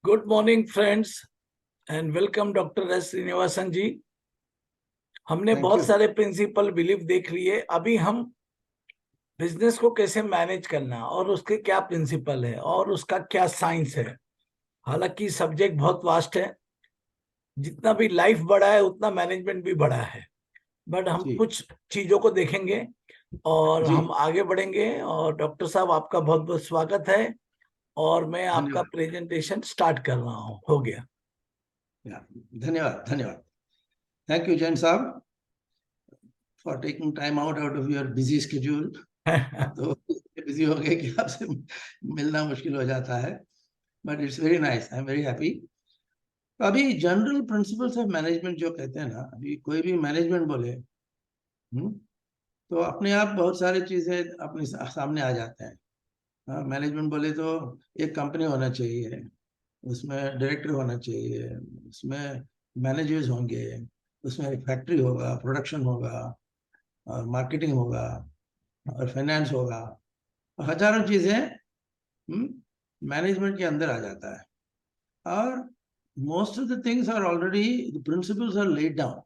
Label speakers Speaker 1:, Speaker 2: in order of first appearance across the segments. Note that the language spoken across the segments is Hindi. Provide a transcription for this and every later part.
Speaker 1: Good morning friends and welcome doctor S Srinivasan ji. हमने
Speaker 2: थैंक
Speaker 1: बहुत
Speaker 2: यू।
Speaker 1: सारे प्रिंसिपल बिलीफ देख लिए। अभी हम बिजनेस को कैसे मैनेज करना और उसके क्या प्रिंसिपल है और उसका क्या साइंस है। हालांकि सब्जेक्ट बहुत वास्ट है, जितना भी लाइफ बड़ा है उतना मैनेजमेंट भी बड़ा है। बट हम
Speaker 2: जी
Speaker 1: कुछ चीजों को देखेंगे और
Speaker 2: जी,
Speaker 1: हम आगे बढ़ेंगे। और डॉक्टर साहब, आपका बहुत बहुत स्वागत है। और मैं आपका
Speaker 2: धन्यवाद।
Speaker 1: प्रेजेंटेशन स्टार्ट कर रहा हूँ। हो गया।
Speaker 2: धन्यवाद धन्यवाद। थैंक यू जैन साहब for taking time out of your busy schedule. आप तो बिजी हो गए कि आपसे मिलना मुश्किल हो जाता है, but it's very nice, I am very happy. अभी जनरल प्रिंसिपल्स ऑफ मैनेजमेंट जो कहते हैं ना, अभी कोई भी मैनेजमेंट बोले तो अपने आप बहुत सारी चीजें अपने सामने आ जाते हैं। हाँ, मैनेजमेंट बोले तो एक कंपनी होना चाहिए, उसमें डायरेक्टर होना चाहिए, उसमें मैनेजर्स होंगे, उसमें एक फैक्ट्री होगा, प्रोडक्शन होगा, और मार्केटिंग होगा, और फाइनेंस होगा। हजारों चीजें मैनेजमेंट के अंदर आ जाता है। और most of the things are already, the principles are laid down.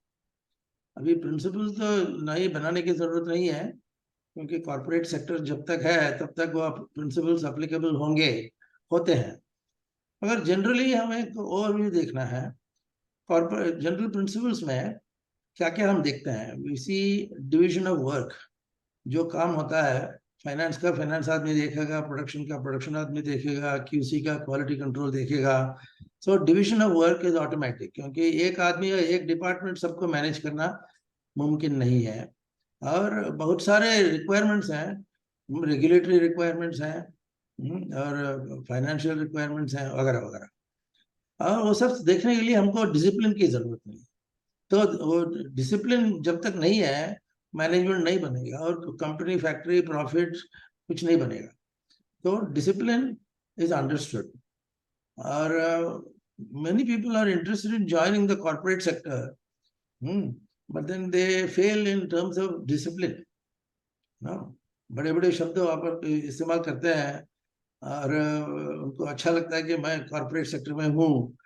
Speaker 2: अभी प्रिंसिपल्स तो नए बनाने की जरूरत नहीं है, क्योंकि कॉर्पोरेट सेक्टर जब तक है तब तक वो प्रिंसिपल्स अप्लीकेबल होंगे, होते हैं। मगर जनरली हमें एक ओवरव्यू देखना है। कॉर्पोरेट जनरल प्रिंसिपल्स में क्या क्या हम देखते हैं, we see division of work. जो काम होता है, फाइनेंस का फाइनेंस आदमी देखेगा, प्रोडक्शन का प्रोडक्शन आदमी देखेगा, क्यूसी का क्वालिटी कंट्रोल देखेगा। So division of work is automatic, क्योंकि एक आदमी या एक डिपार्टमेंट सबको मैनेज करना मुमकिन नहीं है। और बहुत सारे रिक्वायरमेंट्स हैं, रेगुलेटरी रिक्वायरमेंट्स हैं, और फाइनेंशियल रिक्वायरमेंट्स हैं, वगैरह वगैरह। और वो सब देखने के लिए हमको डिसिप्लिन की जरूरत नहीं। तो वो डिसिप्लिन जब तक नहीं है, मैनेजमेंट नहीं बनेगा, और कंपनी फैक्ट्री प्रॉफिट कुछ नहीं बनेगा। तो डिसिप्लिन इज अंडरस्टूड। और many people are interested in joining the corporate sector, but then they fail in terms of discipline. ना, बड़े बड़े शब्द वहाँ पर इस्तेमाल करते हैं, और उनको अच्छा लगता है कि मैं कॉर्पोरेट सेक्टर में हूँ।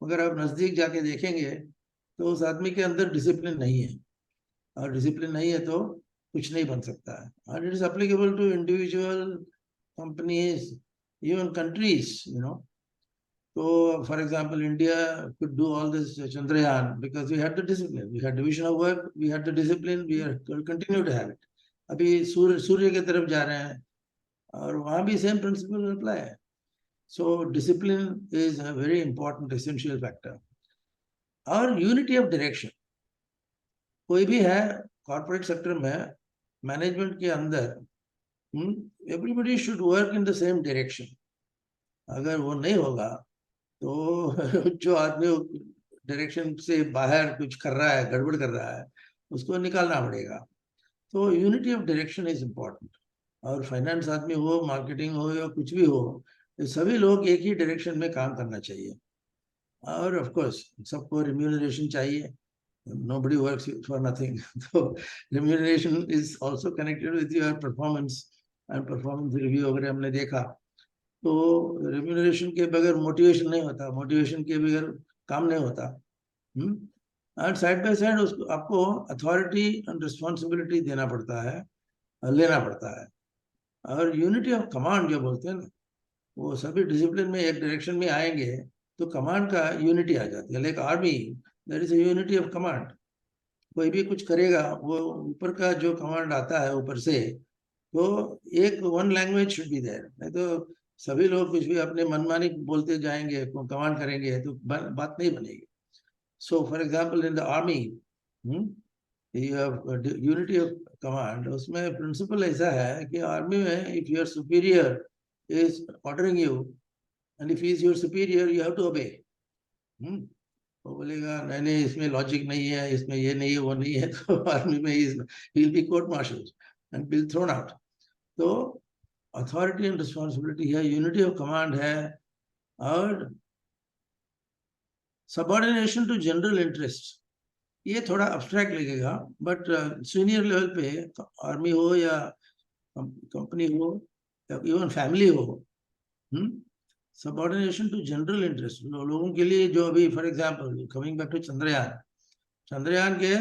Speaker 2: मगर आप नजदीक जाके देखेंगे तो उस आदमी के अंदर डिसिप्लिन नहीं है, और डिसिप्लिन नहीं है तो कुछ नहीं बन सकता है। And it is applicable to individual, companies, even countries, So, for example, India could do all this Chandrayaan because we had the discipline, we had division of work, we had the discipline, will continue to have it. अभी सूर्य की तरफ जा रहे हैं, और वहाँ भी सेम प्रिंसिपल अप्लाई है। So discipline is a very important essential factor. और यूनिटी ऑफ डायरेक्शन कोई भी है कॉर्पोरेट सेक्टर में, मैनेजमेंट के अंदर, everybody should work in the same direction. अगर वो नहीं होगा तो जो आदमी डायरेक्शन से बाहर कुछ कर रहा है, गड़बड़ कर रहा है, उसको निकालना पड़ेगा। तो unity of direction is important. और फाइनेंस आदमी हो, मार्केटिंग हो, या कुछ भी हो, ये सभी लोग एक ही डायरेक्शन में काम करना चाहिए। और ऑफ कोर्स सबको रिम्यूनरेशन चाहिए, nobody works for nothing. So remuneration is also connected with your performance, and performance review वगैरह हमने देखा। तो रेम्यूनरेशन के बगैर मोटिवेशन नहीं होता, मोटिवेशन के बगैर काम नहीं होता। और साइड बाय साइड उसको आपको अथॉरिटी एंड रिस्पॉन्सिबिलिटी देना पड़ता है, लेना पड़ता है। और यूनिटी ऑफ कमांड जो बोलते हैं ना, वो सभी डिसिप्लिन में एक डायरेक्शन में आएंगे तो कमांड का यूनिटी आ जाती है। Like army, there is a unity of command. कोई भी कुछ करेगा, वो ऊपर का जो कमांड आता है ऊपर से, तो एक one language should be there. नहीं तो सभी लोग कुछ भी अपने मनमानी बोलते जाएंगे, कमांड करेंगे, तो बात नहीं बनेगी। So for example in the army, unity of command, उसमें प्रिंसिपल ऐसा है कि आर्मी में if your superior is ordering you, and if is your superior, you have to obey. वो बोलेगा नहीं नहीं, इसमें लॉजिक नहीं है, इसमें ये नहीं है, वो नहीं है, तो आर्मी में he will be court martial and will thrown out. तो अथॉरिटी एंड रिस्पॉन्सिबिलिटी है, यूनिटी ऑफ कमांड है, और सबऑर्डिनेशन टू जनरल इंटरेस्ट। ये थोड़ा अब्स्ट्रैक्ट लगेगा, बट सीनियर लेवल पे आर्मी हो या कंपनी हो या इवन फैमिली हो, सबऑर्डिनेशन टू जनरल इंटरेस्ट, लोगों के लिए जो अभी for example coming back to Chandrayaan, Chandrayaan के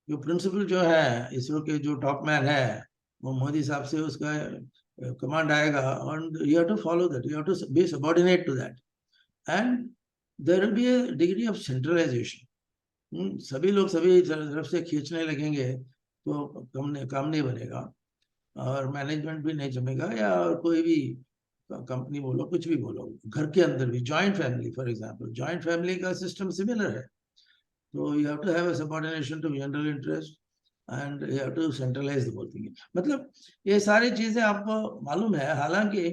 Speaker 2: जो प्रिंसिपल जो है, इसरो के जो टॉप मैन है, वो मोदी साहब से उसका कमांड आएगा, and you have to follow that, you have to be subordinate to that, and there will be a degree of centralization. सभी लोग सभी तरफ से खींचने लगेंगे तो काम नहीं बनेगा, और मैनेजमेंट भी नहीं जमेगा, या कोई भी कंपनी बोलो, कुछ भी बोलो, घर के अंदर भी joint family, for example joint family का सिस्टम सिमिलर है, तो you have to have a subordination to general interest and you have to centralise the whole thing. मतलब ये सारी चीजें आपको मालूम है, हालांकि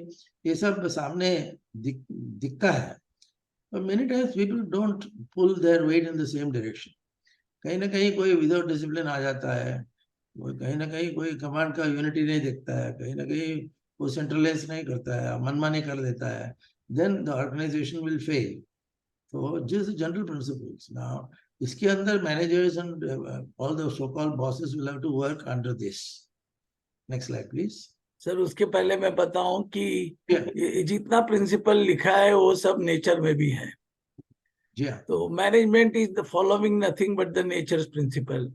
Speaker 2: ये सब सामने दिखता है, but many times people don't pull their weight in the same direction. कहीं ना कहीं कोई विदाउट डिसिप्लिन आ जाता है, कहीं ना कहीं कोई कमांड का यूनिटी नहीं दिखता है, कहीं ना कहीं वो सेंट्रलाइज नहीं करता है, मनमानी कर देता है, then the organisation will fail. तो जिस जनरल प्रिंसिपल्स नाउ, इसके अंदर managers and all the so called bosses will have to work under this. Next slide please.
Speaker 1: Sir उसके पहले मैं बताऊं कि ये जितना प्रिंसिपल लिखा है वो सब नेचर में भी है।
Speaker 2: जी हाँ,
Speaker 1: तो management is the following nothing but the nature's principle,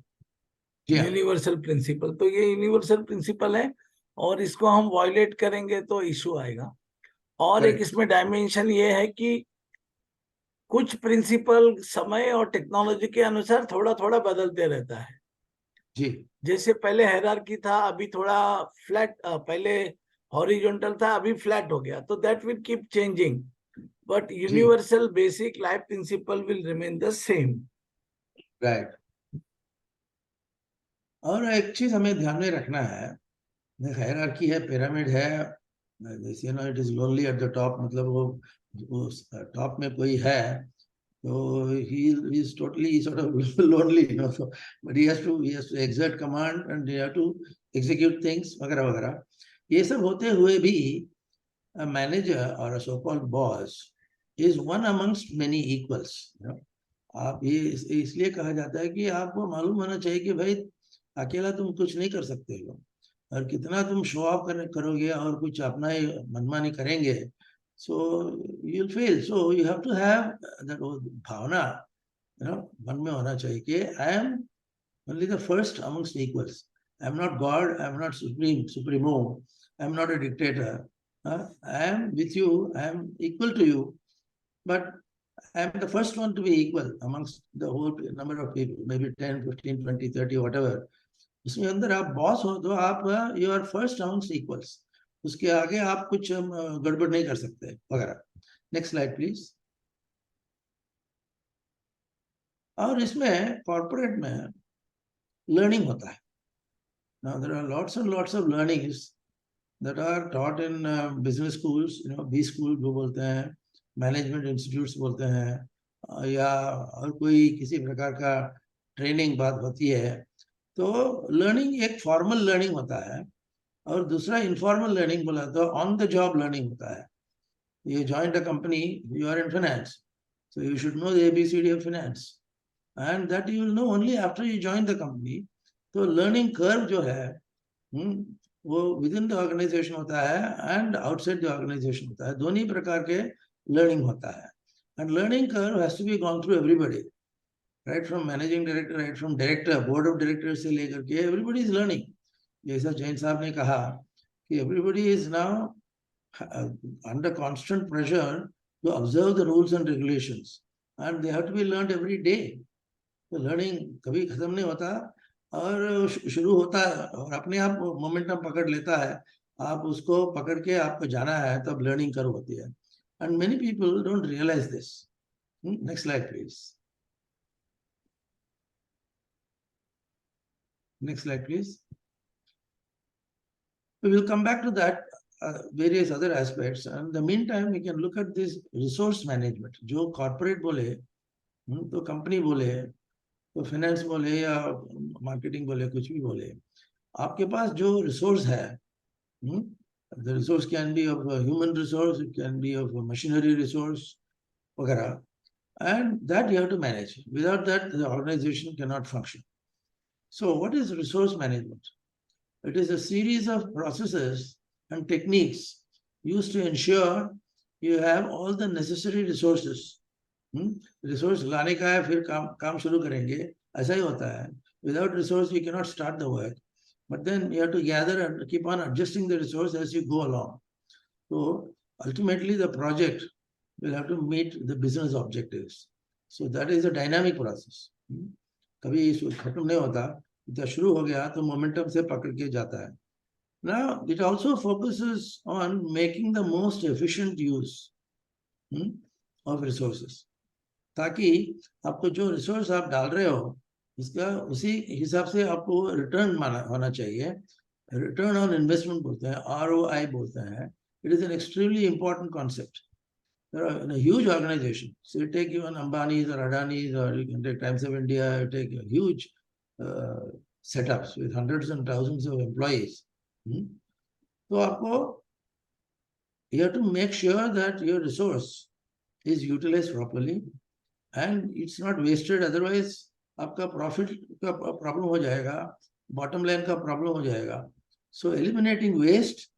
Speaker 2: जी हाँ,
Speaker 1: यूनिवर्सल प्रिंसिपल। तो ये यूनिवर्सल प्रिंसिपल है, और इसको हम वायलेट करेंगे तो इशू आएगा। और एक
Speaker 2: करेक्ट,
Speaker 1: इसमें डायमेंशन ये है कि कुछ प्रिंसिपल समय और टेक्नोलॉजी के अनुसार थोड़ा थोड़ा बदलते रहता है।
Speaker 2: जी
Speaker 1: जैसे पहले हायरार्की था, अभी थोड़ा फ्लैट, पहले हॉरिजॉन्टल था, अभी फ्लैट हो गया, तो that will keep changing, but
Speaker 2: जी,
Speaker 1: universal basic life principle will remain the same.
Speaker 2: Right. और एक चीज हमें ध्यान में रखना है, हायरार्की है, पिरामिड है, जैसे ना it is lonely at the top, मतलब वो टॉप में कोई है तो he is totally sort of lonely, you know, so but he has to exert command and he have to execute things वगैरह वगैरह। ये सब होते हुए भी a manager or a so called boss is one amongst many equals, you know? आप ये इसलिए कहा जाता है कि आपको मालूम होना चाहिए कि भाई अकेला तुम कुछ नहीं कर सकते हो, और कितना तुम शो ऑफ करोगे और कुछ अपना ही मनमानी करेंगे, so you will fail. So you have to have that भावना, यू नो, मन में होना चाहिए कि I am only the first amongst equals, I am not God, I am not supremo, I am not a dictator, I am with you, I am equal to you, but I am the first one to be equal amongst the whole number of people, maybe 10, 15, 20, 30, whatever. उसमें अंदर आप बॉस हो तो आप you are first amongst equals, उसके आगे आप कुछ गड़बड़ नहीं कर सकते वगैरह। Next slide please. और इसमें कॉर्पोरेट में लर्निंग होता है। Now there are lots and lots of learnings that are taught in business schools, you know, B school जो बोलते हैं, मैनेजमेंट इंस्टीट्यूट्स बोलते हैं, या और कोई किसी प्रकार का ट्रेनिंग बात होती है। तो लर्निंग एक फॉर्मल लर्निंग होता है, और दूसरा इनफॉर्मल लर्निंग बोला तो ऑन द जॉब लर्निंग होता है। You joined a company, you are in finance, so you should know the ABCD of finance, and that you will know only after you join the company. तो लर्निंग कर्व जो है, वो विद इन द ऑर्गेनाइजेशन होता है एंड आउटसाइड द ऑर्गेनाइजेशन होता है, दोनों ही प्रकार के लर्निंग होता है। And learning curve has to be gone through everybody, right from managing director, right from director, board of director से लेकर के एवरीबडी इज लर्निंग। जैसा जैन साहब ने कहा कि everybody is now under constant pressure to observe the rules and regulations, and they have to be learned every day. तो लर्निंग कभी खत्म नहीं होता, और शुरू होता है और अपने आप मोमेंटम पकड़ लेता है, आप उसको पकड़ के आपको जाना है, तब लर्निंग कर्व होती है। And many people don't realise this. Next slide please. Next slide please. We will come back to that, various other aspects, and in the meantime we can look at this resource management। जो corporate बोले, तो कंपनी बोले, तो फाइनेंस बोले, या मार्केटिंग बोले, कुछ भी बोले, आपके पास जो रिसोर्स है, the resource can be of a human resource, it can be of a machinery resource वगैरह, and that you have to manage. Without that the organization cannot function. So what is resource management? It is a series of processes and techniques used to ensure you have all the necessary resources. Resource लाने का है, फिर काम शुरू करेंगे, ऐसा ही होता है. Without resource you cannot start the work, but then you have to gather and keep on adjusting the resource as you go along. So ultimately the project will have to meet the business objectives. So that is a dynamic process. कभी खत्म नहीं होता, जब शुरू हो गया तो मोमेंटम से पकड़ के जाता है. Now it also focuses on making the most efficient use of resources, ताकि आपको जो रिसोर्स आप डाल रहे हो उसका उसी हिसाब से आपको रिटर्न होना चाहिए. रिटर्न ऑन इन्वेस्टमेंट बोलते हैं, ROI बोलते हैं. It is an extremely important concept. In a huge organization, so you take even Ambani's or Adani's, or you can take Times of India, you take huge setups with hundreds and thousands of employees. So आपको, you have to make sure that your resource is utilized properly and it's not wasted. Otherwise आपका प्रॉफिट का प्रॉब्लम हो जाएगा, बॉटम लाइन का प्रॉब्लम हो जाएगा. So eliminating waste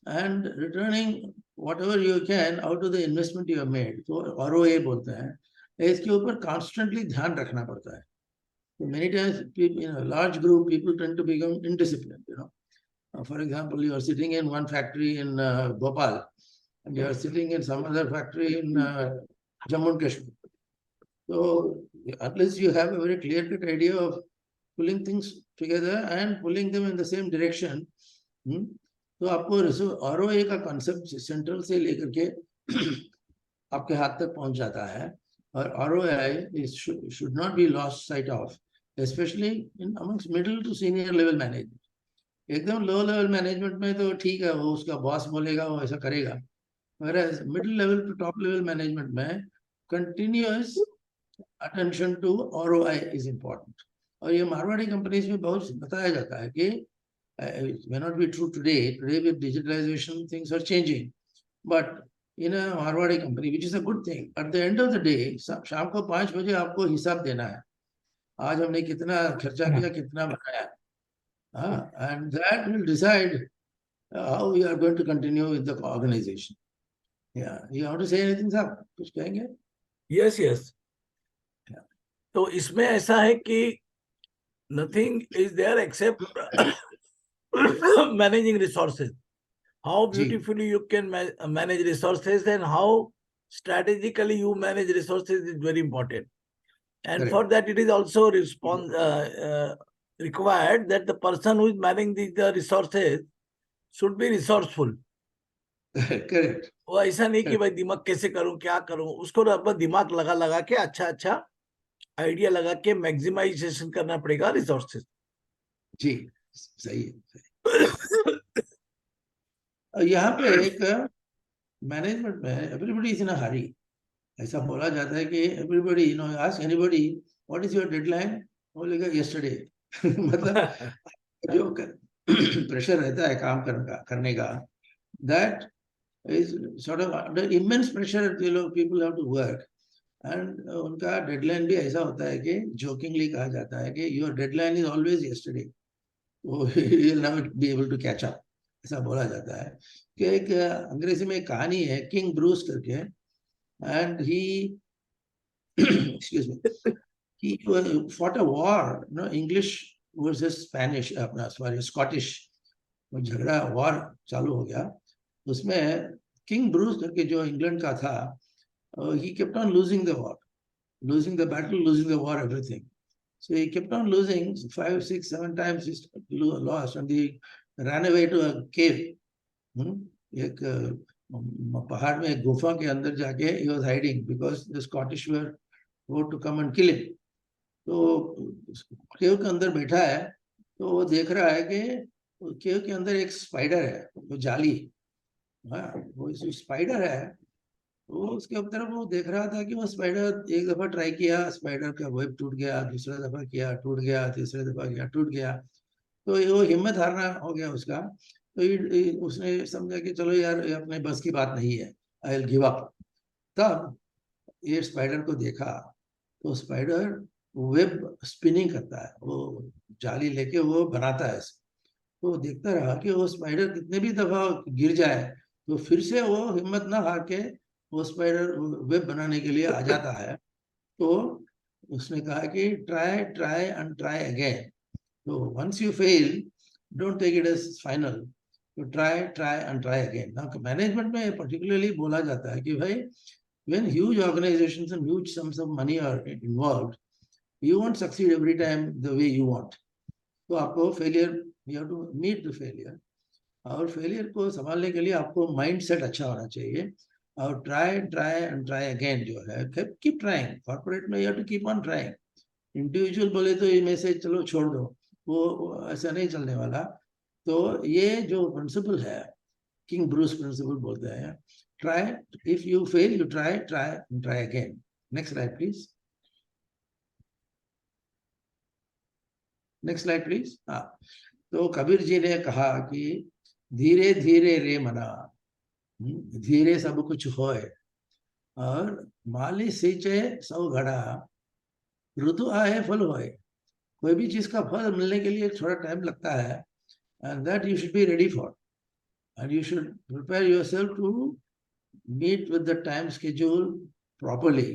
Speaker 2: and returning whatever you can out of the investment you have made, so ROA बोलते हैं, इसके ऊपर constantly ध्यान रखना पड़ता है. So many times people, in a large group, people tend to become indisciplined. For example, you are sitting in one factory in Bhopal and you are sitting in some other factory in Jammu and Kashmir. So unless you have a very clear-cut idea of pulling things together and pulling them in the same direction, तो आपको ROA का concept सेंट्रल से लेकर के आपके हाथ तक पहुंच जाता है. और ROI should not be lost sight of, especially in amongst middle to senior level management. एकदम लो लेवल मैनेजमेंट में तो ठीक है, वो उसका बॉस बोलेगा वो ऐसा करेगा. Whereas middle level to top level management में continuous attention to ROI is important. और ये मारवाड़ी कंपनीज में बहुत बताया जाता है कि it may not be true today. Today with digitalization things are changing, but in a Marwadi company, which is a good thing, at the end of the day, शाम को 5 बजे आपको हिसाब देना है. आज हमने कितना खर्चा किया, कितना बनाया, and that will decide how we are going to continue with the organization. Yeah, you have to say anything, sir? कुछ कहेंगे?
Speaker 1: Yes, yes. तो इसमें ऐसा है कि nothing is there except managing resources. How beautifully you can manage resources and how strategically you manage resources is very important. And correct. For that, it is also required that the person who is managing the resources should be resourceful.
Speaker 2: Correct.
Speaker 1: वो ऐसा नहीं कि भाई दिमाग कैसे करूं, क्या करूं, उसको अपना दिमाग लगा के अच्छा आइडिया लगा के मैक्सिमाइजेशन करना पड़ेगा रिसोर्सेज.
Speaker 2: जी सही है. यहाँ पे एक मैनेजमेंट में एवरीबॉडी इज इन अ हरी. ऐसा बोला जाता है कि everybody, ask anybody what is your deadline, बोलेगा यस्टरडे. मतलब जो प्रेशर रहता है काम करने का, that is sort of under immense pressure people have to work. And उनका डेडलाइन भी ऐसा होता है कि जोकिंगली कहा जाता है कि your deadline is always yesterday, you will never be able to catch up. ऐसा बोला जाता है कि एक अंग्रेजी में एक कहानी है, किंग ब्रूस करके, and he excuse me, he fought a war, English versus Spanish, अपना सॉरी स्कॉटिश झगड़ा, वॉर चालू हो गया. उसमें किंग ब्रूस करके जो इंग्लैंड का था, he kept on losing the war, losing the battle, losing the war, everything. So he kept on losing 5, 6, 7 times. He lost, and he ran away to a cave. एक पहाड़ में एक गुफा के अंदर जाके he was hiding because the Scottish were about to come and kill him. तो केव के अंदर बैठा है, तो वो देख रहा है कि केव के अंदर एक स्पाइडर है, वो जाली, वो स्पाइडर है. वो उसके तरफ वो देख रहा था कि वो स्पाइडर, एक दफा ट्राई किया, स्पाइडर का वेब टूट गया, दूसरा दफा किया टूट गया, तीसरा दफा किया टूट गया. तो वो हिम्मत हारना हो गया उसका. तो उसने समझा कि चलो यार ये अपने बस की बात नहीं है, आई विल गिव अप. तब ये स्पाइडर को देखा, तो स्पाइडर वेब स्पिनिंग करता है, वो जाली लेके वो बनाता है. तो देखता रहा कि वो स्पाइडर कितने भी दफा गिर जाए तो फिर से वो हिम्मत ना हार के वो स्पाइडर वेब बनाने के लिए आ जाता है, तो उसने कहा कि try try and try again. तो once you fail, don't take it as final, तो try try and try again ना। मैनेजमेंट में पर्टिकुलरली बोला जाता है कि भाई when huge organizations and huge sums of money are involved, you won't succeed every time the way you want. तो आपको failure, you have to meet the failure, और फेलियर को संभालने के लिए आपको माइंड सेट अच्छा होना चाहिए। और try try and try again जो है, कीप ट्राइंग। कॉर्पोरेट में you have to keep on trying. Individual बोले तो ये से चलो छोड़ दो, वो ऐसा नहीं चलने वाला। तो ये जो प्रिंसिपल है, किंग ब्रूस प्रिंसिपल बोलते हैं, try, if you fail you try try try again. Next slide please, next slide please. हाँ, तो कबीर जी ने कहा कि धीरे धीरे रे मना, धीरे सब कुछ होए, और माली सींचे सौ घड़ा, ऋतु आए फल होए। कोई भी चीज का फल मिलने के लिए थोड़ा टाइम लगता है, and that you should be ready for, and you should prepare yourself to meet with the time schedule properly.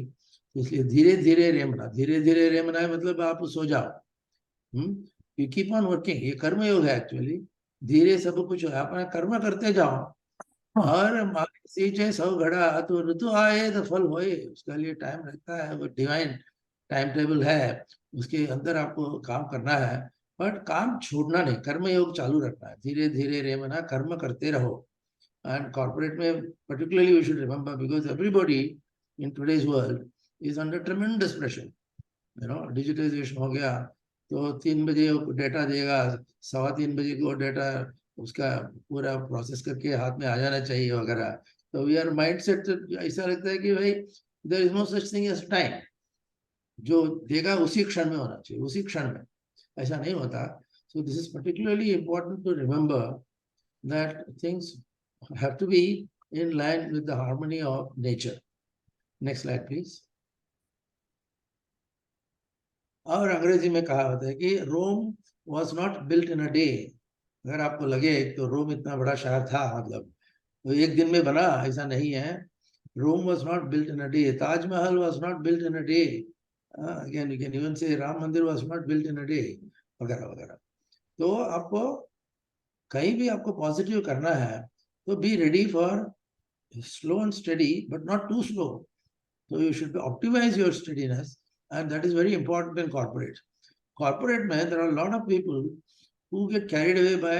Speaker 2: इसलिए धीरे धीरे रेमना, धीरे धीरे रेमना है मतलब आप सो जाओ, यू कीप ऑन वर्किंग। ये कर्म योग है एक्चुअली। धीरे सब कुछ है, अपना कर्म करते जाओ, और सींचे सौ घड़ा, तो ऋतु आए तो फल होए। उसके लिए टाइम लगता है, वो डिवाइन टाइम टेबल है, उसके अंदर आपको काम करना है, बट काम छोड़ना नहीं, कर्म योग चालू रखना है। धीरे धीरे रेमना, कर्म करते रहो। And corporate में particularly we should remember, because everybody in today's world is under tremendous pressure. You know, digitization हो गया, तो 3 बजे डेटा देगा, 3:15 बजे को डेटा उसका पूरा प्रोसेस करके हाथ में आ जाना चाहिए वगैरह। तो वी आर माइंड सेट, ऐसा लगता है कि भाई there is no such thing as time, जो देगा उसी क्षण में होना चाहिए, उसी क्षण में। ऐसा नहीं होता। So this is particularly important to remember that things have to be in line with the harmony of nature. Next slide, please. और अंग्रेजी में कहा होता है कि रोम was not built in a day. अगर आपको लगे तो रोम इतना बड़ा शहर था, मतलब तो एक दिन में बना, ऐसा नहीं है। रोम was not built in a day. Taj Mahal was not built in a day. Again, you can even say Ram मंदिर was not built in a day, वगैरह वगैरह। तो आपको कहीं भी आपको पॉजिटिव करना है, तो be ready for slow and steady, but not too slow. So you should optimize your steadiness, and that is very important in corporate. Corporate में there are a lot of people who get carried away by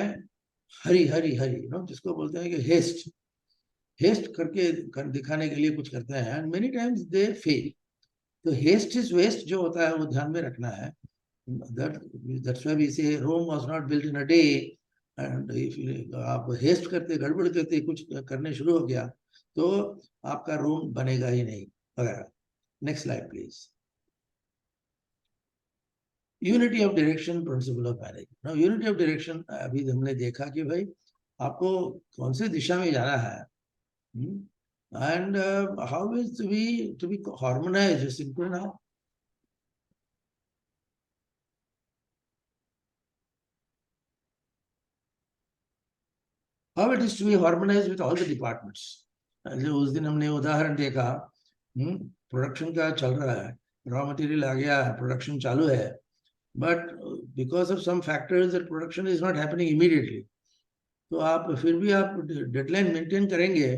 Speaker 2: hurry, you know, जिसको बोलते हैं कि haste करके दिखाने के लिए कुछ करते हैं, and many times they fail. तो haste is waste जो होता है वो ध्यान में रखना है। That's why we say Rome was not built in a day. And if आप हेस्ट करते, गड़बड़ करते, कुछ करने शुरू हो गया, तो आपका रोम बनेगा ही नहीं वगैरह। Next slide please. Unity of direction, principal of management. Now unity of direction, अभी हमने देखा कि भाई आपको कौन से दिशा में जाना है, and how is to be harmonised, simple now. How it is to be harmonized with all the departments. जो उस दिन हमने उदाहरण देखा, प्रोडक्शन का चल रहा है, रॉ मटेरियल आ गया है, प्रोडक्शन चालू है, but because of some factors that production is not happening immediately. तो आप फिर भी आप डेडलाइन मेंटेन करेंगे,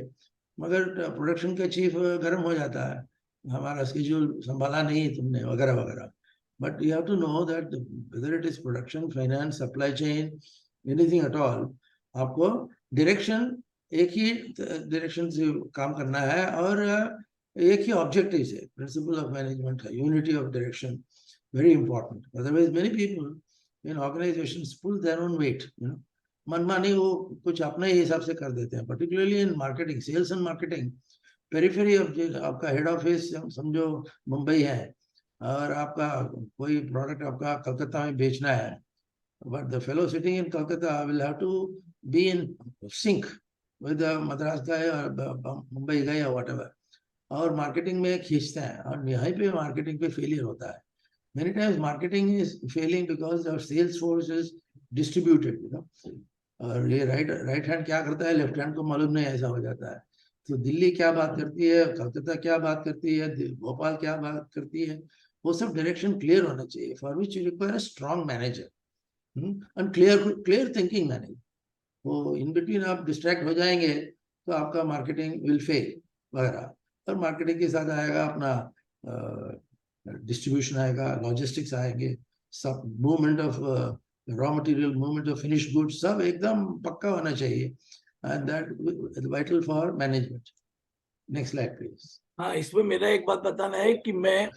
Speaker 2: मगर प्रोडक्शन का चीफ गर्म हो जाता है, हमारा स्केड्यूल संभाला नहीं तुमने, वगैरह वगैरह। But you have to know that whether it is production, finance, supply chain, anything at all, आपको डायरेक्शन, एक ही डायरेक्शन से काम करना है, और एक ही ऑब्जेक्टिव से। प्रिंसिपल ऑफ मैनेजमेंट है unity of direction, very important. Otherwise many people in organisations pull their own weight, you know, मनमानी वो कुछ अपने ही हिसाब से कर देते हैं, particularly in marketing, sales and marketing. Periphery of, आपका हेड ऑफिस समझो मुंबई है, और आपका कोई प्रोडक्ट आपका कलकत्ता में बेचना है, but the fellow sitting in Calcutta will have to be in sync with the Madras guy or Mumbai guy or whatever. और मार्केटिंग में खींचते हैं, और यहाँ पे मार्केटिंग पे फेलियर होता है। Many times marketing is failing because our sales force is distributed, you know. और ये राइट हैंड क्या करता है, लेफ्ट हैंड को मालूम नहीं, ऐसा हो जाता है। तो दिल्ली क्या बात करती है, कलकत्ता क्या बात करती है, भोपाल क्या बात करती है, वो सब डायरेक्शन क्लियर होना चाहिए, for which you require a strong manager and clear clear thinking manager. वो इन बिटवीन आप डिस्ट्रैक्ट हो जाएंगे तो आपका मार्केटिंग विल फेल वगैरह। और मार्केटिंग के साथ आएगा अपना डिस्ट्रीब्यूशन आएगा, लॉजिस्टिक्स आएंगे, सब movement of raw material, movement of finished goods, सब एकदम पक्का होना चाहिए, and that vital for management. Next slide please.
Speaker 1: हाँ, इसमें मेरा एक बात बताना है कि मैं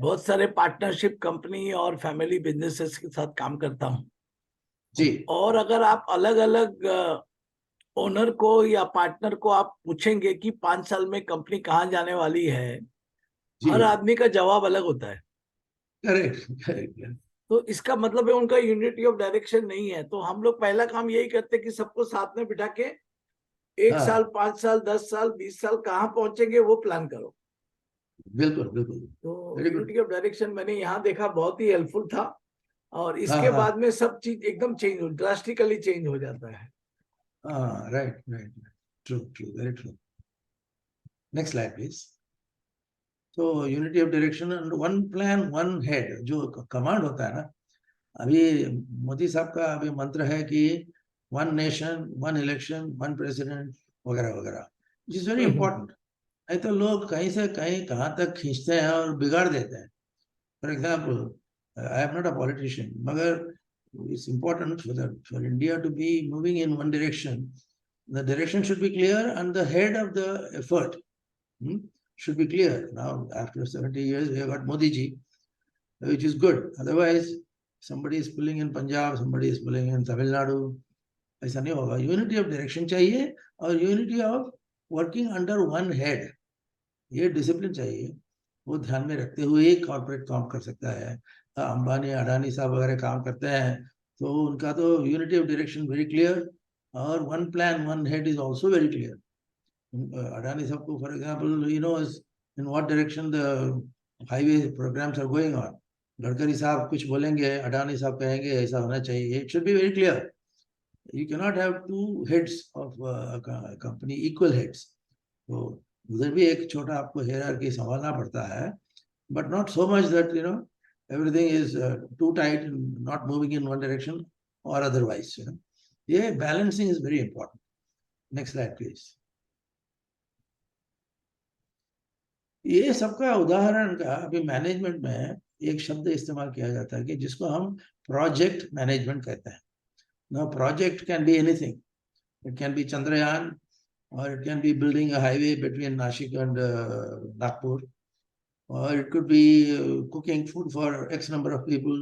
Speaker 1: बहुत सारे पार्टनरशिप कंपनी और फैमिली बिजनेसेस के साथ काम करता हूँ।
Speaker 2: जी
Speaker 1: और अगर आप अलग अलग ओनर को या पार्टनर को आप पूछेंगे कि 5 साल में कंपनी कहाँ जाने वाली है,
Speaker 2: जी,
Speaker 1: हर आदमी का जवाब अलग होता है।
Speaker 2: Correct correct.
Speaker 1: तो इसका मतलब है उनका यूनिटी ऑफ डायरेक्शन नहीं है। तो हम लोग पहला काम यही करते हैं कि सबको साथ में बिठा के 1 साल,
Speaker 2: हाँ
Speaker 1: 5 साल, 10 साल, 20 साल कहाँ पहुंचेंगे वो प्लान करो।
Speaker 2: बिल्कुल बिल्कुल,
Speaker 1: तो
Speaker 2: very good.
Speaker 1: Unity of direction मैंने यहाँ देखा, बहुत ही हेल्पफुल था। और
Speaker 2: हाँ
Speaker 1: इसके
Speaker 2: हाँ
Speaker 1: बाद में सब चीज एकदम चेंज हो, ड्रास्टिकली चेंज हो जाता है।
Speaker 2: हाँ, right right, true true, very true. Next slide please. तो unity of direction and one plan one head, जो कमांड होता है ना, अभी मोदी साहब का अभी मंत्र है कि one nation one election one president वगैरह वगैरह, इज वेरी इंपॉर्टेंट। नहीं तो लोग कहीं से कहीं कहाँ तक खींचते हैं और बिगाड़ देते हैं। For example, I am not a politician, मगर it's important for India to be moving in one direction. The direction should be clear and the head of the effort should be clear. Now, after 70 years, we have got Modi ji, which is good. Otherwise, somebody is pulling in Punjab, somebody is pulling in Tamil Nadu. ऐसा नहीं होगा। यूनिटी ऑफ डायरेक्शन चाहिए और unity of working under one head, ये डिसिप्लिन चाहिए। वो ध्यान में रखते हुए ही कॉर्पोरेट काम कर सकता है। अंबानी अडानी साहब वगैरह काम करते हैं तो उनका तो unity of direction very clear, और one plan one head is also very clear. Adani साहब को for example you know in what direction the highway programs are going on. Gadkari साहब कुछ बोलेंगे, अडानी साहब कहेंगे ऐसा होना चाहिए, it should be very clear. You cannot have two heads of a company, equal heads. तो उधर भी एक छोटा आपको हायरार्की संभालना पड़ता है, but not so much that you know everything is too tight and not moving in one direction or otherwise. You know, ये balancing is very important. Next slide, please. ये सबका उदाहरण का अभी मैनेजमेंट में एक शब्द इस्तेमाल किया जाता है कि जिसको हम प्रोजेक्ट मैनेजमेंट कहते हैं। Now, project can be anything. It can be Chandrayaan, or it can be building a highway between Nashik and Nagpur, or it could be cooking food for X number of people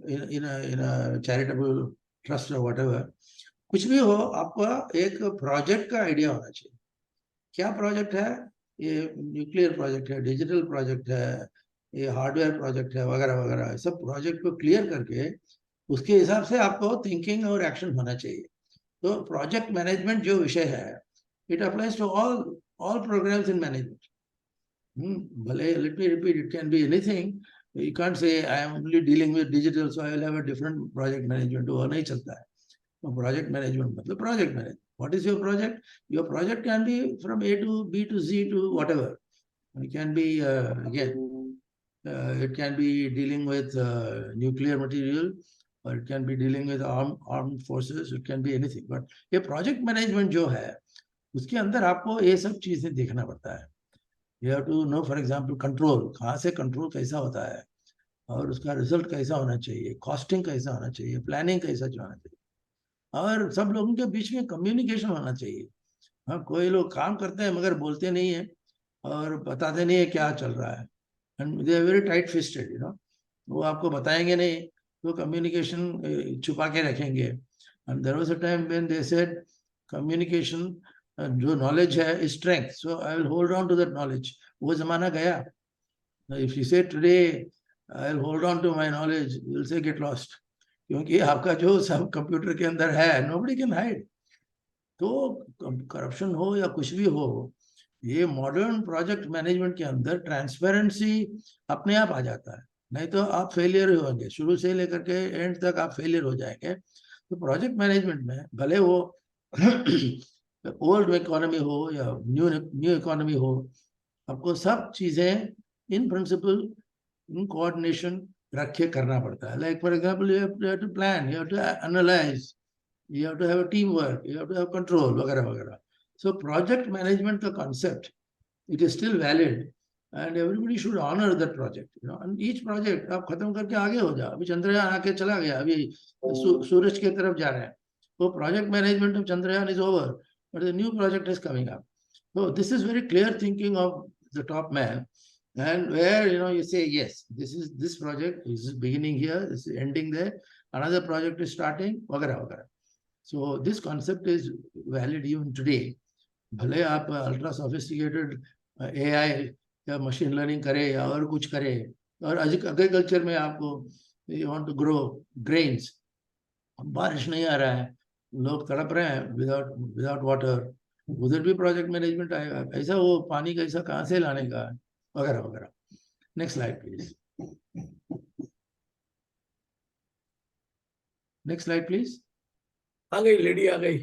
Speaker 2: in a charitable trust or whatever. कुछ भी हो, आपका एक प्रोजेक्ट का आइडिया होना चाहिए। क्या प्रोजेक्ट है? ये न्यूक्लियर प्रोजेक्ट है, डिजिटल प्रोजेक्ट है, ये हार्डवेयर प्रोजेक्ट है, वगैरह वगैरह, सब प्रोजेक्ट को क्लियर करके उसके हिसाब से आपको थिंकिंग और एक्शन होना चाहिए। तो प्रोजेक्ट मैनेजमेंट जो विषय है, it applies to all programs in management. भले, let me repeat, it can be anything. You can't say I am only dealing with digital so I will have a different project management, वो नहीं चलता है। तो प्रोजेक्ट मैनेजमेंट मतलब project management. What is your project? Your project can be from A to B to G to whatever. It can be it can be dealing with nuclear material, or it can be dealing with armed forces, it can be anything. But ये project management जो है, उसके अंदर आपको ये सब चीजें देखना पड़ता है। You have to know, for example, control, कहाँ से कंट्रोल कैसा होता है, और उसका रिजल्ट कैसा होना चाहिए, कॉस्टिंग कैसा होना चाहिए, प्लानिंग कैसा होना चाहिए, और सब लोगों के बीच में कम्युनिकेशन होना चाहिए। हाँ, कोई लोग काम करते हैं मगर बोलते नहीं है और बताते नहीं है क्या चल रहा है, and they are very tight fisted, you know, वो आपको बताएंगे नहीं, तो कम्युनिकेशन छुपा के रखेंगे। And there was a time when they said communication, जो नॉलेज है is strength, so I will hold on to that knowledge. वो जमाना गया। If you say today I will hold on to my knowledge, you will say get lost, क्योंकि आपका जो सब कंप्यूटर के अंदर है, नोबडी कैन हाइड। तो करप्शन हो या कुछ भी हो, ये मॉडर्न प्रोजेक्ट मैनेजमेंट के अंदर ट्रांसपेरेंसी अपने आप आ जाता है, नहीं तो आप फेलियर ही होंगे, शुरू से लेकर के एंड तक आप फेलियर हो जाएंगे। तो प्रोजेक्ट मैनेजमेंट में भले वो ओल्ड इकोनॉमी हो या न्यू इकोनॉमी हो, आपको सब चीजें इन प्रिंसिपल इन कोऑर्डिनेशन रख के करना पड़ता है. Like for example, you have to plan, you have to analyse, you have to have a teamwork, you have to have control, वगैरह वगैरह. So project management का concept, it is still valid and everybody should honor that project, you know. And each project आप खत्म करके आगे हो जाओ. अभी चंद्रयान आके चला गया, अभी सूरज की तरफ जा रहे हैं. So project management of Chandrayaan is over, but the new project is coming up. So this is very clear thinking of the top man, and where, you know, you say yes, this project is beginning here, this is ending there, another project is starting, वगैरह वगैरह. So this concept is valid even today. भले आप अल्ट्रा सोफिस्टिकेटेड AI या मशीन लर्निंग करे या और कुछ करे, और एग्रीकल्चर में आपको you want to grow grains, बारिश नहीं आ रहा है, लोग तड़प रहे हैं विदाउट वाटर, उधर भी प्रोजेक्ट मैनेजमेंट आएगा. कैसा वो पानी कैसा कहाँ से लाने का, वगैरह वगैरह. Next slide please. Next slide please.
Speaker 1: आ गई लेडी, आ गई.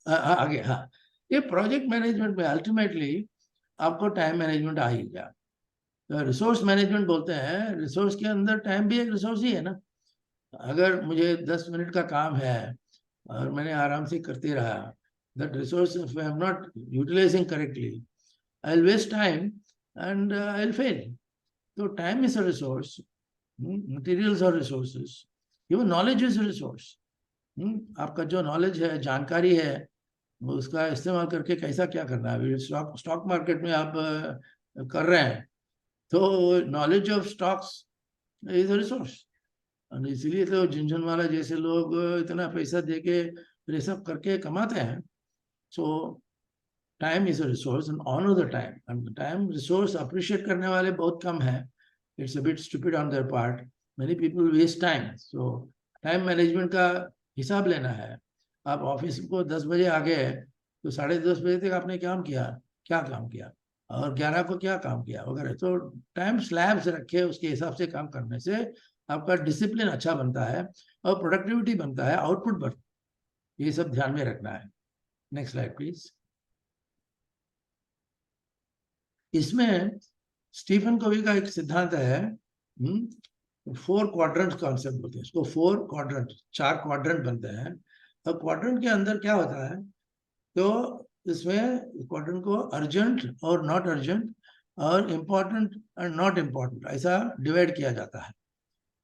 Speaker 2: आगे. हाँ, ये प्रोजेक्ट मैनेजमेंट में अल्टीमेटली आपको टाइम मैनेजमेंट आ ही गया. रिसोर्स मैनेजमेंट बोलते हैं, रिसोर्स के अंदर टाइम भी एक रिसोर्स ही है ना. अगर मुझे 10 मिनट का काम है और मैंने आराम से करते रहा, that resource if I am not utilizing correctly, I'll waste time and I'll fail. So time is a resource, materials are resources, even knowledge is a resource. आपका जो नॉलेज है, जानकारी है, उसका इस्तेमाल करके कैसा क्या करना है. स्टॉक मार्केट में आप कर रहे हैं, तो knowledge of stocks is a resource. और इसीलिए तो झुनझुनवाला जैसे लोग इतना पैसा दे के ये सब करके कमाते हैं. So time is a resource and honour the time. And time resource appreciate करने वाले बहुत कम है. It's a bit stupid on their part. Many people waste time. So time management का हिसाब लेना है. आप ऑफिस को 10 बजे आ गए तो 10:30 बजे तक आपने काम किया, क्या काम किया, और 11 को क्या काम किया वगैरह. तो टाइम स्लैब्स रखे, उसके हिसाब से काम करने से आपका डिसिप्लिन अच्छा बनता है और प्रोडक्टिविटी बनता है, आउटपुट बढ़ता है. ये सब ध्यान में रखना है. Next slide please. इसमें स्टीफन कोवी का एक सिद्धांत है, 4 क्वाड्रेंट कॉन्सेप्ट बोलते हैं इसको. 4 क्वाड्रेंट, 4 क्वाड्रेंट बनते हैं. और क्वाड्रेंट के अंदर क्या होता है, तो इसमें क्वाड्रेंट को अर्जेंट और नॉट अर्जेंट और इम्पोर्टेंट एंड नॉट इम्पोर्टेंट ऐसा डिवाइड किया जाता है.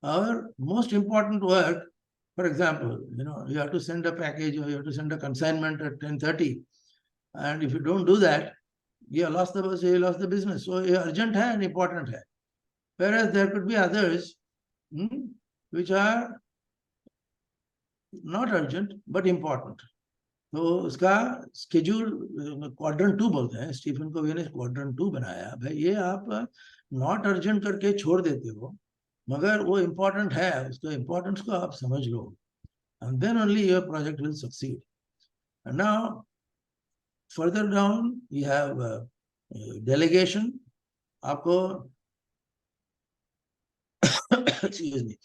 Speaker 2: और most important work, for example, you know, you have to send a package or you have to send a consignment at 10:30, and if you don't do that, you lost the business. So ये urgent है and important है. Whereas there could be others which are not urgent but important. तो उसका स्केड्यूल क्वाड्रेंट 2 बोलते हैं. स्टीफन कोवी ने क्वाड्रेंट 2 बनाया. भाई ये आप नॉट अर्जेंट करके छोड़ देते हो, मगर वो इम्पोर्टेंट है, उसको इम्पोर्टेंस को आप समझ लो, and then only your project will succeed. And now further down you have delegation. आपको excuse me,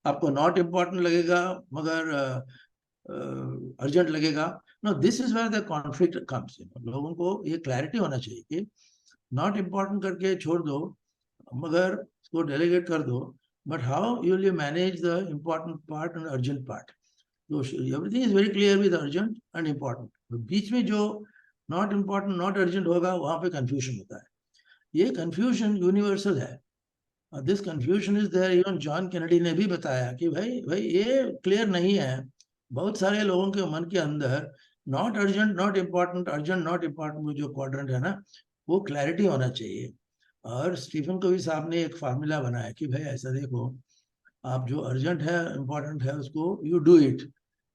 Speaker 2: आपको नॉट इम्पोर्टेंट लगेगा मगर अर्जेंट लगेगा. No, this is where the conflict comes. लोगों को ये क्लैरिटी होना चाहिए कि नॉट इम्पोर्टेंट करके छोड़ दो मगर उसको डेलीगेट कर दो, but how you will manage the important part and urgent part. So everything is very clear with urgent and important. बीच में जो not important, not urgent होगा, वहां पे confusion होता है. ये confusion universal है. This confusion is there. Even John Kennedy ने भी बताया कि भाई ये क्लियर नहीं है. बहुत सारे लोगों के मन के अंदर not urgent not important, urgent not important में जो क्वाड्रेंट है ना, वो क्लैरिटी होना चाहिए. और स्टीफन कोवी साहब ने एक फार्मूला बनाया कि भाई ऐसा देखो, आप जो अर्जेंट है इम्पोर्टेंट है उसको you do it,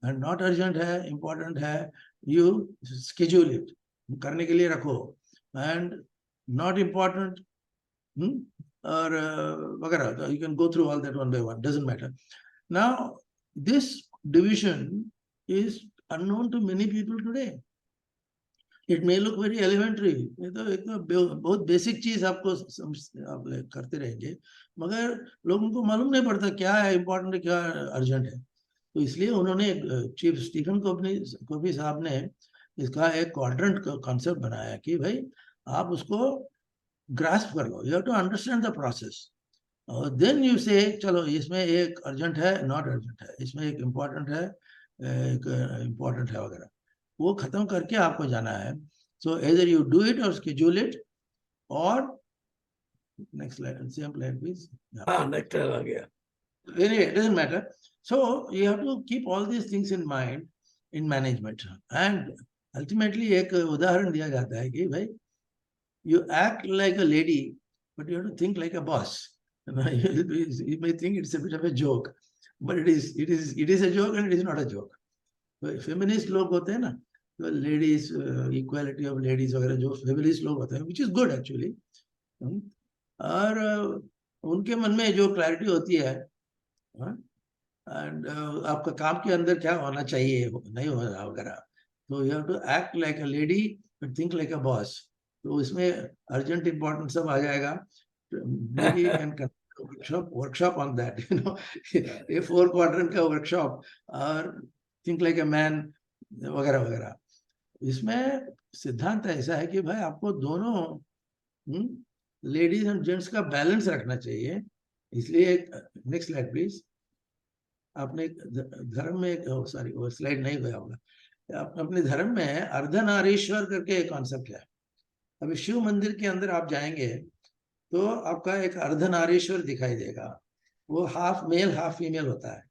Speaker 2: and not urgent है इम्पोर्टेंट है यू स्केड्यूल इट, करने के लिए रखो, एंड नॉट इम्पोर्टेंट और वगैरह. You can go through all that one by one, doesn't matter. Now this division is unknown to many people today. It may look very elementary. ये तो एक बहुत बेसिक चीज आपको आप करते रहेंगे, मगर लोगों को मालूम नहीं पड़ता क्या है इम्पोर्टेंट है क्या अर्जेंट है. तो इसलिए उन्होंने चीफ स्टीफन कोफी साहब ने इसका एक क्वाड्रेंट कॉन्सेप्ट बनाया कि भाई आप उसको ग्रास्प कर लो, you have to understand the process, और देन यू से चलो इसमें एक अर्जेंट है, नॉट अर्जेंट है, इसमें एक इम्पोर्टेंट है, एक इम्पोर्टेंट है वगैरह, वो खत्म करके आपको जाना है. सो एदर यू डू इट और स्केड्यूल इट, और next slide, same slide please.
Speaker 1: हाँ, नेक्स्ट आ गया.
Speaker 2: Anyway, it doesn't matter. So you have to keep all these things in mind in management. And ultimately एक उदाहरण दिया जाता है कि भाई you act like a lady, but you have to think like a boss. You may think it's a bit of a joke, but it is a joke and it is not a joke. तो feminist लोग होते हैं ना, तो ladies equality of ladies वगैरह जो feminist लोग होते हैं, which is good actually. और उनके मन में जो क्लैरिटी होती है, एंड आपका काम के अंदर क्या होना चाहिए, नहीं हो रहा वगैरह, तो you have to act like a lady but think like a boss. तो इसमें अर्जेंट इंपॉर्टेंट सब आ जाएगा. maybe you can conduct workshop on that, you know, a 4 quadrant का वर्कशॉप, और थिंक लाइक अ मैन वगैरह वगैरह. इसमें सिद्धांत ऐसा है कि भाई आपको दोनों लेडीज एंड जेंट्स का बैलेंस रखना चाहिए. इसलिए नेक्स्ट स्लाइड प्लीज. आपने धर्म में, सॉरी वो स्लाइड नहीं गया होगा, अपने धर्म में अर्धनारीश्वर करके एक कॉन्सेप्ट है. अभी शिव मंदिर के अंदर आप जाएंगे तो आपका एक अर्धनारीश्वर दिखाई देगा, वो हाफ मेल हाफ फीमेल होता है.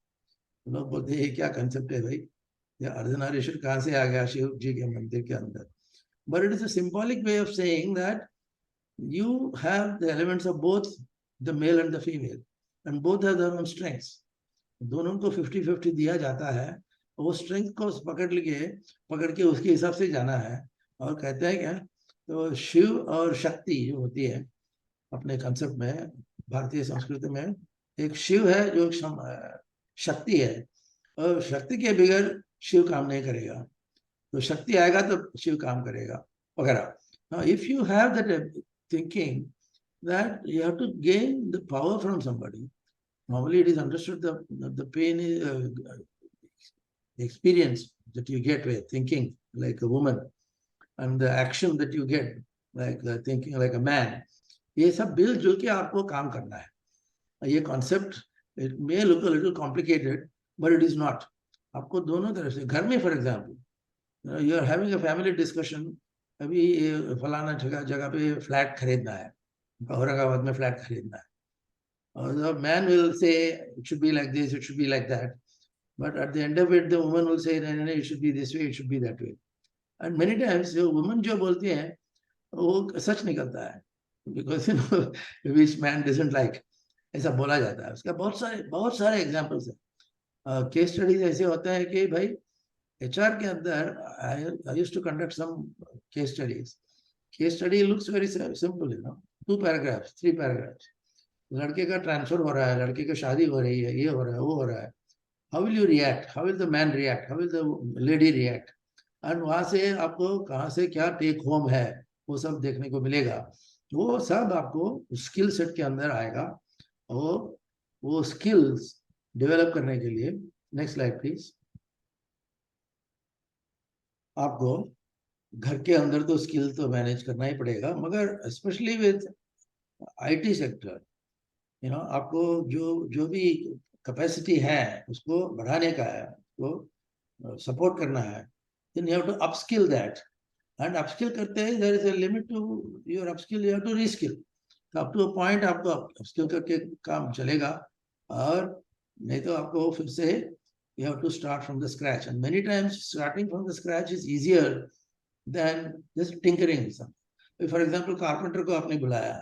Speaker 2: लोग बोलते हैं क्या कंसेप्ट है भाई, या अर्धनारीश्वर कहाँ से आ गया शिव जी के मंदिर के अंदर. But it is a symbolic way of saying that you have the elements of both the male and the female, and both have their own strengths. दोनों को 50-50 दिया जाता है, वो स्ट्रेंथ को पकड़ के उसके हिसाब से जाना है. और कहते हैं क्या, तो शिव और शक्ति जो होती है अपने कंसेप्ट में, भारतीय संस्कृति में, एक शिव है जो शक्ति है, और शक्ति के बगैर शिव काम नहीं करेगा, तो शक्ति आएगा तो शिव काम करेगा वगैरह. If you have that thinking that you have to gain the power from somebody, normally it is understood the pain is the experience that you get with thinking like a woman, and the action that you get like thinking like a man, ये सब मिलजुल के आपको काम करना है. ये concept it may look a little complicated, but it is not. आपको दोनों तरफ से, घर में for example you are having a family discussion, अभी फलाना जगह पे फ्लैट खरीदना है, औरंगाबाद में फ्लैट खरीदना है, और the man will say it should be like this, it should be like that, but at the end of it the woman will say no, it should be this way, it should be that way. And many times जो woman जो बोलती है वो सच निकलता है, because you know which man doesn't like, ऐसा बोला जाता है. उसका बहुत सारे एग्जाम्पल्स है. केस स्टडीज ऐसे होते हैं कि भाई HR के अंदर I used to conduct some case studies. Case study looks very simple, you know, 2 paragraphs, 3 paragraphs. लड़के का ट्रांसफर हो रहा है, लड़के की शादी हो रही है, ये हो रहा है, वो हो रहा है. How will you react? How will the man react? How will the lady react? And वहां से आपको कहाँ से क्या टेक होम है वो सब देखने को मिलेगा. वो सब आपको स्किल सेट के अंदर आएगा, और वो स्किल्स डेवलप करने के लिए, नेक्स्ट स्लाइड प्लीज, आपको घर के अंदर तो स्किल तो मैनेज करना ही पड़ेगा, मगर specially with IT sector, you know, आपको जो भी कैपेसिटी है उसको बढ़ाने का है, उसको सपोर्ट करना है, then you have to upskill that. And upskill करते हैं, there is a limit to your upskill, you have to reskill. Up to a point आपको अपस्किल करके काम चलेगा, और नहीं तो आपको फिर से you have to start from the scratch. And many times starting from the scratch is easier than just tinkering something. For example, carpenter को आपने बुलाया,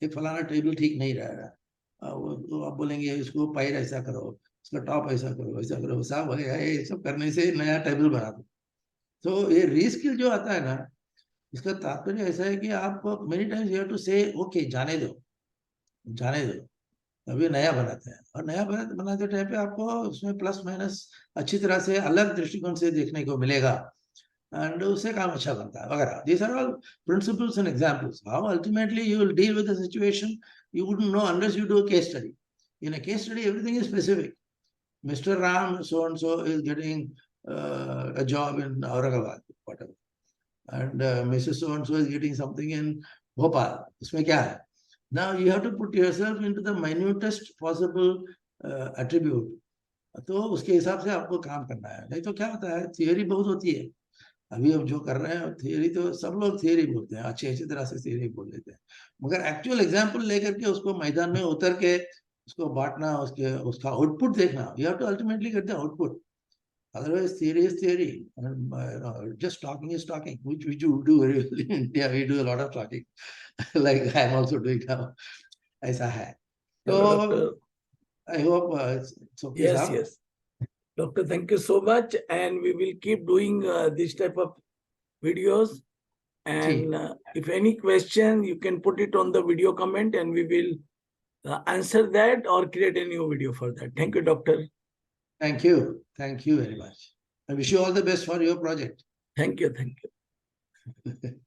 Speaker 2: एक फलाना टेबल ठीक नहीं रह रहा, तो आप बोलेंगे इसको पायर ऐसा करो, इसका टॉप ऐसा करो, ऐसा करो, साहब ये सब करने से नया टेबल बना दो. तो ये रीस्किल जो आता है ना, इसका तात्पर्य ऐसा है कि आप many times you have to say okay जाने दो, अभी नया बनाते हैं, और नया बनाते टाइम पे आपको उसमें प्लस माइनस अच्छी तरह से अलग दृष्टिकोण से देखने को मिलेगा, एंड उससे काम अच्छा बनता है वगैरह. These are all principles and examples. How ultimately you will deal with the situation, you wouldn't know unless you do a case study. In a case study, everything is specific. Mr. Ram so and so is getting a job in Aurangabad, whatever, and Mrs. so and so is getting something in Bhopal. इसमें क्या है? Now you have to put yourself into the minutest possible attribute. तो उसके हिसाब से आपको काम करना है. नहीं तो क्या होता है, थियरी बहुत होती है. अभी अब जो कर रहे हैं थियरी, तो सब लोग थियरी बोलते हैं, अच्छी अच्छी तरह से थियरी बोल लेते हैं, मगर एक्चुअल एग्जाम्पल लेकर के उसको मैदान में उतर के उसको बांटना, उसका आउटपुट देखना. You have to ultimately get the output. Otherwise, theory is theory. And, just talking is talking, which you do very well in India. We do a lot of talking, like I am also doing now. ऐसा है.
Speaker 1: चलो doctor.
Speaker 2: I hope it's okay,
Speaker 1: Yes,
Speaker 2: sir.
Speaker 1: yes. Doctor, thank you so much, and we will keep doing this type of videos. And if any question, you can put it on the video comment, and we will answer that or create a new video for that. Thank you, doctor.
Speaker 2: Thank you. Thank you very much. I wish you all the best for your project.
Speaker 1: Thank you. Thank you.